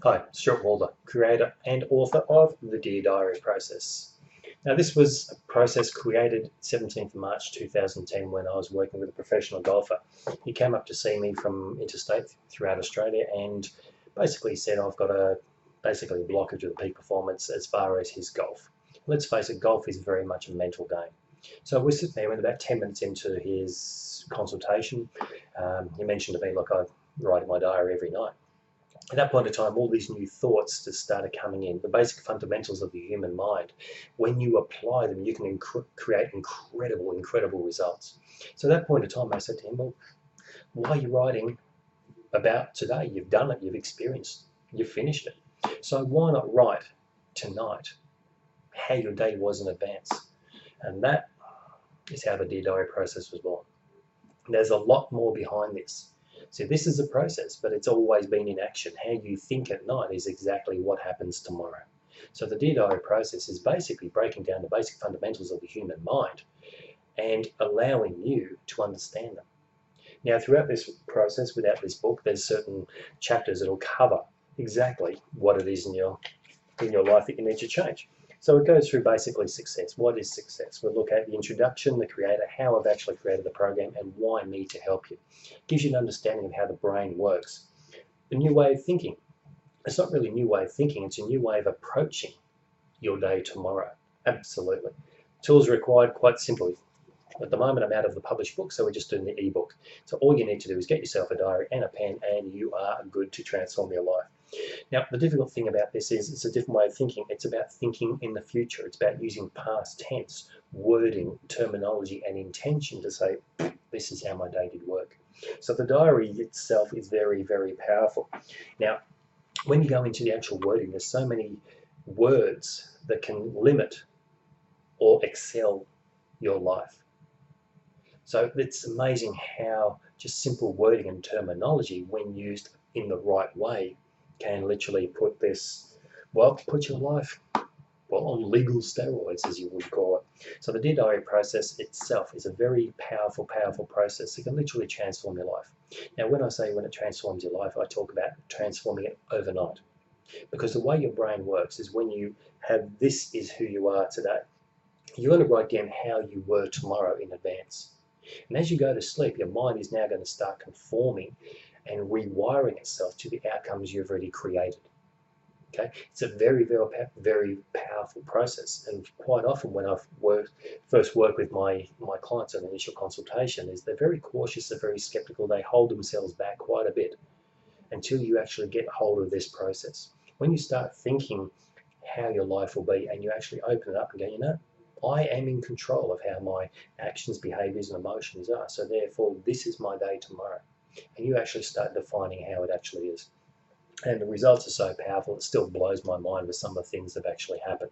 Hi, Stuart Walter, creator and author of the Dear Diary process. Now, this was a process created 17th of March 2010 when I was working with a professional golfer. He came up to see me from interstate throughout Australia and basically said, I've got a blockage of the peak performance as far as his golf. Let's face it, golf is very much a mental game. So we're sitting there, and about 10 minutes into his consultation, he mentioned to me, look, I write in my diary every night. At that point in time, all these new thoughts just started coming in. The basic fundamentals of the human mind, when you apply them, you can create incredible results. So at that point in time, I said to him, well, why are you writing about today? You've done it, you've experienced, you've finished it. So why not write tonight how your day was in advance? And that is how the Dear Diary process was born. There's a lot more behind this. So this is a process, but it's always been in action. How you think at night is exactly what happens tomorrow. So the Dear Diary process is basically breaking down the basic fundamentals of the human mind and allowing you to understand them. Now, throughout this process, without this book, there's certain chapters that will cover exactly what it is in your life that you need to change. So it goes through basically success. What is success? We'll look at the introduction, the creator, how I've actually created the program, and why me to help you. It gives you an understanding of how the brain works. A new way of thinking. It's not really a new way of thinking, it's a new way of approaching your day tomorrow. Absolutely. Tools required, quite simply. At the moment, I'm out of the published book, so we're just doing the ebook. So all you need to do is get yourself a diary and a pen, and you are good to transform your life. Now, the difficult thing about this is it's a different way of thinking. It's about thinking in the future. It's about using past tense, wording, terminology, and intention to say, this is how my day did work. So the diary itself is very powerful. Now, when you go into the actual wording, there's so many words that can limit or excel your life. So it's amazing how just simple wording and terminology, when used in the right way, can literally put your life, on legal steroids, as you would call it. So the Dear Diary process itself is a very powerful process. It can literally transform your life. Now, when I say when it transforms your life, I talk about transforming it overnight. Because the way your brain works is when you have this is who you are today, you're going to write down how you were tomorrow in advance. And as you go to sleep, your mind is now going to start conforming and rewiring itself to the outcomes you've already created. Okay, it's a very powerful process, and quite often when I've first worked with my clients on initial consultation, is they're very cautious, they're very skeptical, they hold themselves back quite a bit until you actually get hold of this process. When you start thinking how your life will be and you actually open it up and go, you know, I am in control of how my actions, behaviours and emotions are, so therefore this is my day tomorrow. And you actually start defining how it actually is. And the results are so powerful, it still blows my mind with some of the things that have actually happened.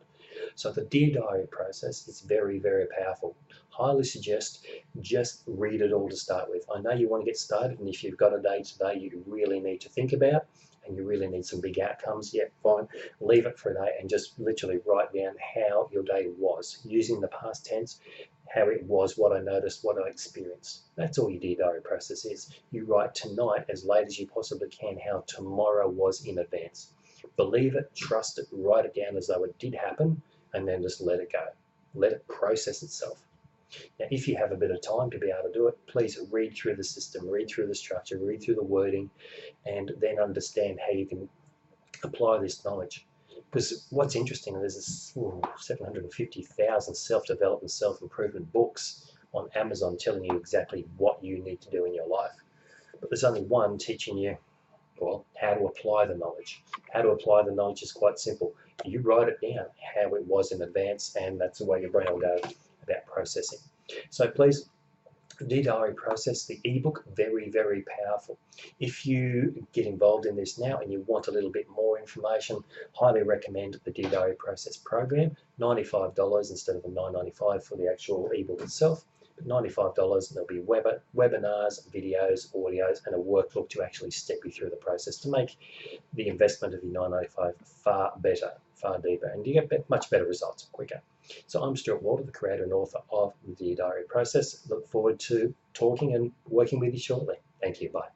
So the Dear Diary process is very powerful. Highly suggest just read it all to start with. I know you want to get started, and if you've got a day today you really need to think about, and you really need some big outcomes, yeah, fine, leave it for a day and just literally write down how your day was, using the past tense, how it was, what I noticed, what I experienced. That's all your Dear Diary process is. You write tonight as late as you possibly can how tomorrow was in advance. Believe it, trust it, write it down as though it did happen, and then just let it go. Let it process itself. Now, if you have a bit of time to be able to do it, please read through the system, read through the structure, read through the wording, and then understand how you can apply this knowledge. Because what's interesting, there's 750,000 self-development, self-improvement books on Amazon telling you exactly what you need to do in your life. But there's only one teaching you, well, how to apply the knowledge. How to apply the knowledge is quite simple. You write it down, how it was in advance, and that's the way your brain will go about processing. So please, the Dear Diary process, the ebook, very powerful. If you get involved in this now and you want a little bit more information, highly recommend the Dear Diary process program. $95 instead of the $9.95 for the actual ebook itself. But $95, and there'll be webinars, videos, audios, and a workbook to actually step you through the process to make the investment of your $9.95 far better, far deeper, and you get much better results quicker. So I'm Stuart Walter, the creator and author of the Dear Diary process. Look forward to talking and working with you shortly. Thank you. Bye.